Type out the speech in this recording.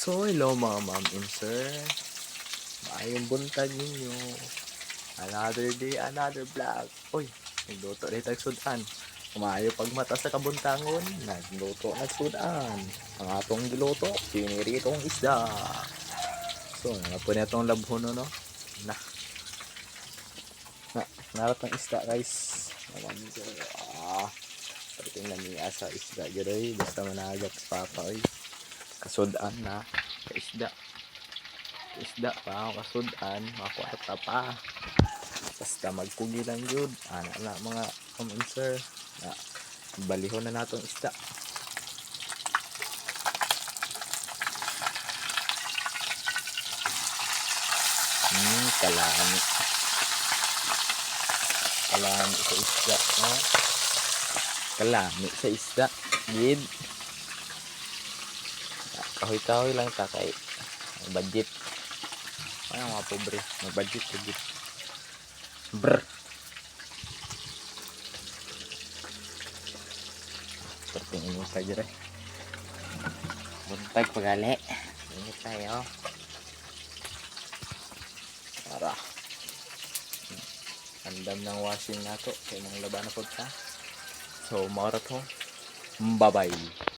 So, hello mga ma'am and sir. Maayong buntag ninyo. Another day, another vlog. Uy, nagluto rin tagsudan. Kumayo pagmata sa kabuntangon, nagluto nagsudan. Ang atong giluto, piniritong isda. So, nga po na itong labhono, no? Na, narap ng isda, guys. Naman ko, pagdating na niya sa isda, giroy. Basta managat sa papa, uy. Kasudan na, isda pa ako kasudan, makakwarta pa basta magkugi lang yun na mga sir na balihon na natong isda. Kalami sa isda, no? Kalami sa isda gid, kahoy lang ta kay budget. Ay, mga pobre, mag-budget budget. Brr. Perting ini saja deh. Buntag pagali. Ingat tayo. Para. Andam ng washing nato kay mga laban na po ta. So, maura to. Bye-bye.